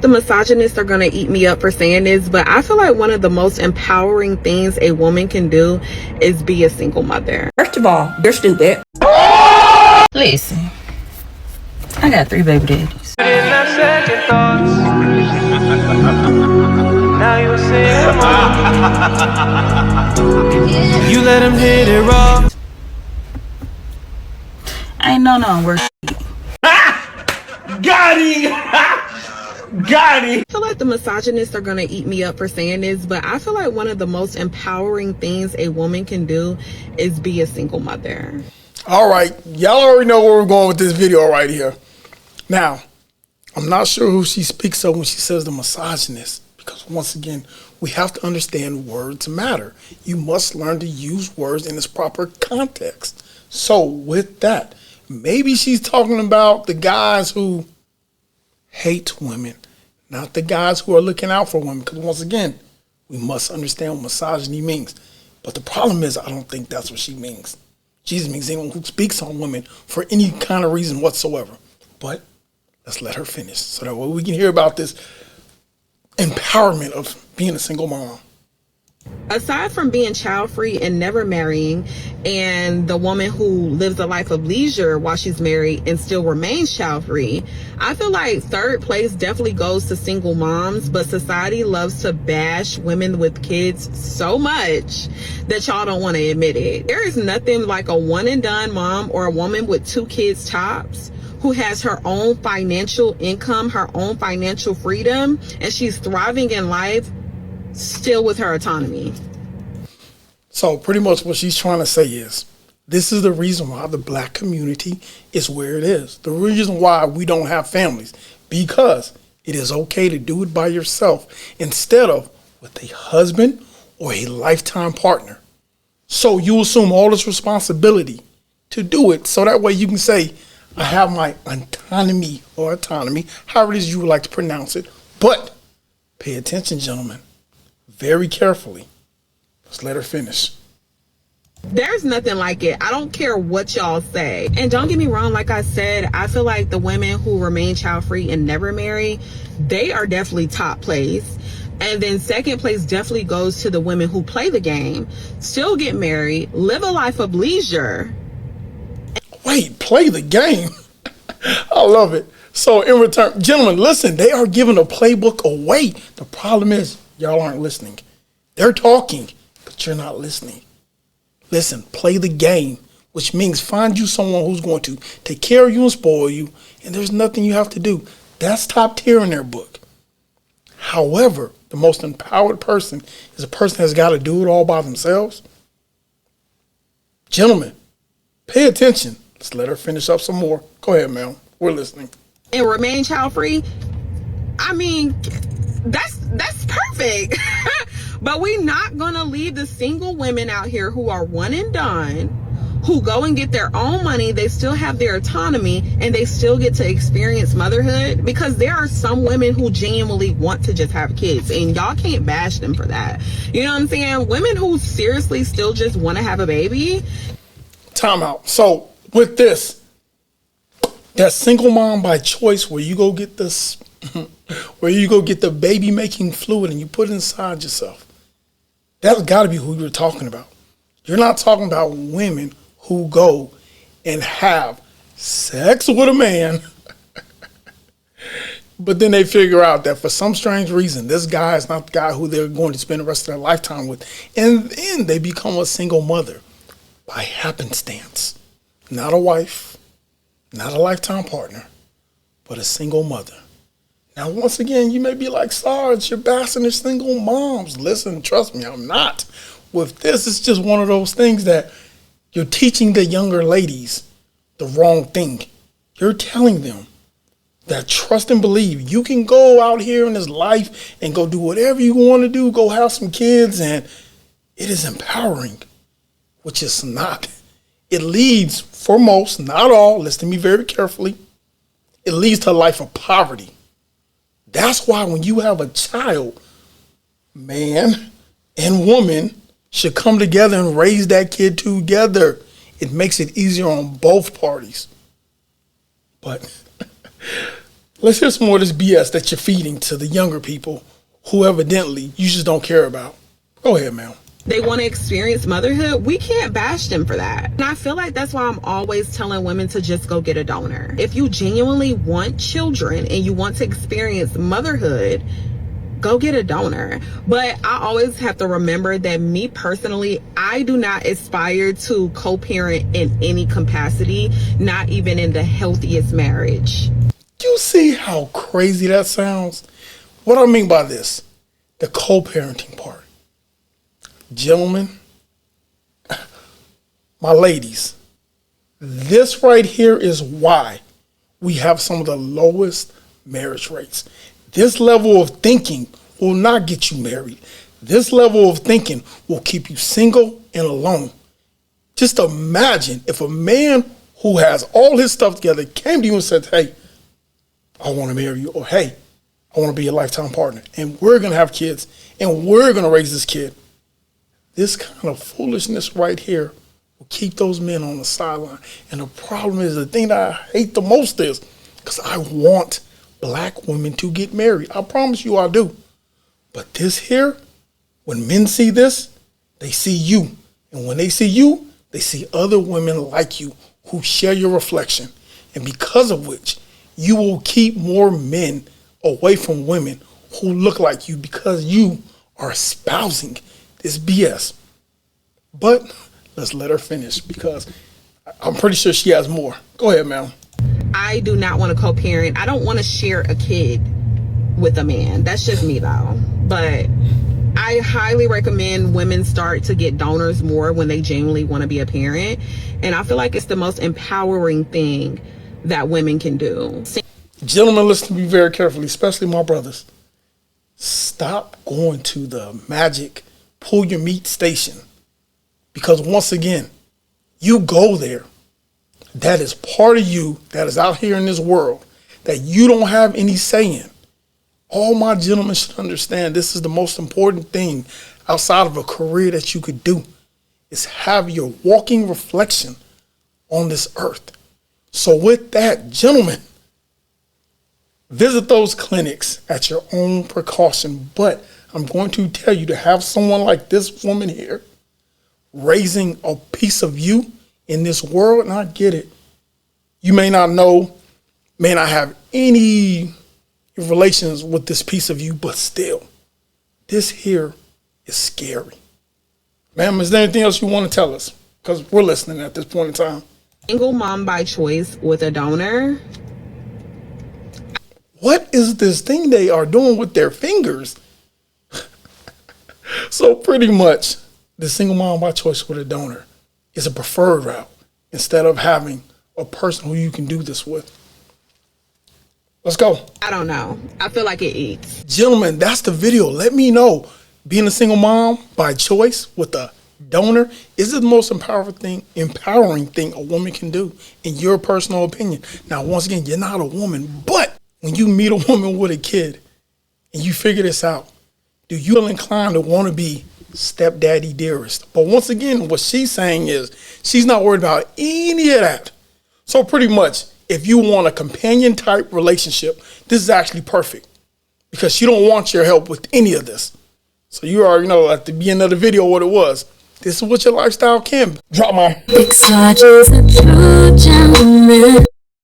like the misogynists are gonna eat me up for saying this, but I feel like one of the most empowering things a woman can do is be a single mother. First of all, you're stupid. Listen, I got 3 baby daddies. Now you you let him hit it raw. I ain't no worse. Got him! Got him! I feel like the misogynists are gonna eat me up for saying this, but I feel like one of the most empowering things a woman can do is be a single mother. All right, y'all already know where we're going with this video right here. Now, I'm not sure who she speaks of when she says the misogynist, because once again, we have to understand words matter. You must learn to use words in its proper context. So with that, maybe she's talking about the guys who hate women, not the guys who are looking out for women, because once again, we must understand what misogyny means. But the problem is, I don't think that's what she means. She just means anyone who speaks on women for any kind of reason whatsoever. But let's let her finish so that way we can hear about this empowerment of being a single mom. Aside from being child-free and never marrying, and the woman who lives a life of leisure while she's married and still remains child-free, I feel like third place definitely goes to single moms, but society loves to bash women with kids so much that y'all don't want to admit it. There is nothing like a one-and-done mom or a woman with 2 kids tops who has her own financial income, her own financial freedom, and she's thriving in life still with her autonomy. So pretty much what she's trying to say is, this is the reason why the black community is where it is. The reason why we don't have families, because it is okay to do it by yourself instead of with a husband or a lifetime partner. So you assume all this responsibility to do it, so that way you can say, I have my autonomy, or autonomy, however it is you would like to pronounce it. But pay attention, gentlemen, very carefully. Let's let her finish. There's nothing like it. I don't care what y'all say. And don't get me wrong, like I said, I feel like the women who remain child-free and never marry, they are definitely top place. And then second place definitely goes to the women who play the game, still get married, live a life of leisure. Wait, play the game? I love it. So in return, gentlemen, listen, they are giving a playbook away. The problem is, y'all aren't listening. They're talking, but you're not listening. Listen, play the game, which means find you someone who's going to take care of you and spoil you, and there's nothing you have to do. That's top tier in their book. However, the most empowered person is a person that's got to do it all by themselves. Gentlemen, pay attention. Let's let her finish up some more. Go ahead, ma'am. We're listening. And remain child-free, I mean, that's perfect. But we're not gonna leave the single women out here who are one and done, who go and get their own money, they still have their autonomy, and they still get to experience motherhood, because there are some women who genuinely want to just have kids, and y'all can't bash them for that. You know what I'm saying? Women who seriously still just want to have a baby. Time out. So with this, that single mom by choice, where you go get this, where you go get the baby making fluid and you put it inside yourself, that's got to be who you're talking about. You're not talking about women who go and have sex with a man, but then they figure out that for some strange reason, this guy is not the guy who they're going to spend the rest of their lifetime with. And then they become a single mother by happenstance. Not a wife, not a lifetime partner, but a single mother. Now, once again, you may be like, Sarge, you're bashing the single moms. Listen, trust me, I'm not. With this, it's just one of those things that you're teaching the younger ladies the wrong thing. You're telling them that trust and believe. You can go out here in this life and go do whatever you want to do, go have some kids, and it is empowering, which is not. It leads, for most, not all, listen to me very carefully, it leads to a life of poverty. That's why when you have a child, man and woman should come together and raise that kid together. It makes it easier on both parties. But Let's hear some more of this BS that you're feeding to the younger people who evidently you just don't care about. Go ahead, ma'am. They want to experience motherhood. We can't bash them for that. And I feel like that's why I'm always telling women to just go get a donor. If you genuinely want children and you want to experience motherhood, go get a donor. But I always have to remember that me personally, I do not aspire to co-parent in any capacity, not even in the healthiest marriage. You see how crazy that sounds? What I mean by this, the co-parenting part. Gentlemen, my ladies, this right here is why we have some of the lowest marriage rates. This level of thinking will not get you married. This level of thinking will keep you single and alone. Just imagine if a man who has all his stuff together came to you and said, hey, I want to marry you, or hey, I want to be your lifetime partner, and we're going to have kids, and we're going to raise this kid. This kind of foolishness right here will keep those men on the sideline. And the problem is, the thing that I hate the most is, because I want black women to get married. I promise you I do. But this here, when men see this, they see you. And when they see you, they see other women like you who share your reflection. And because of which, you will keep more men away from women who look like you, because you are espousing this BS. But let's let her finish, because I'm pretty sure she has more. Go ahead, ma'am. I do not want to co-parent. I don't want to share a kid with a man. That's just me though. But I highly recommend women start to get donors more when they genuinely want to be a parent. And I feel like it's the most empowering thing that women can do. Gentlemen, listen to me very carefully, especially my brothers. Stop going to the magic pull your meat station, because once again, you go there. That is part of you that is out here in this world that you don't have any say in. All my gentlemen should understand, this is the most important thing outside of a career that you could do, is have your walking reflection on this earth. So with that, gentlemen, visit those clinics at your own precaution. But I'm going to tell you, to have someone like this woman here raising a piece of you in this world, and I get it. You may not know, may not have any relations with this piece of you, but still, this here is scary. Ma'am, is there anything else you want to tell us? Because we're listening at this point in time. Single mom by choice with a donor. What is this thing they are doing with their fingers? So pretty much, the single mom by choice with a donor is a preferred route instead of having a person who you can do this with. Let's go. I don't know. I feel like it eats. Gentlemen, that's the video. Let me know. Being a single mom by choice with a donor is the most empowering thing a woman can do, in your personal opinion. Now, once again, you're not a woman, but when you meet a woman with a kid and you figure this out, do you feel inclined to want to be stepdaddy dearest? But once again, what she's saying is she's not worried about any of that. So pretty much, if you want a companion type relationship, this is actually perfect, because she don't want your help with any of this. So you already know at the beginning of the video what it was. This is what your lifestyle can be. Drop my. Big Sarge is a true gentleman.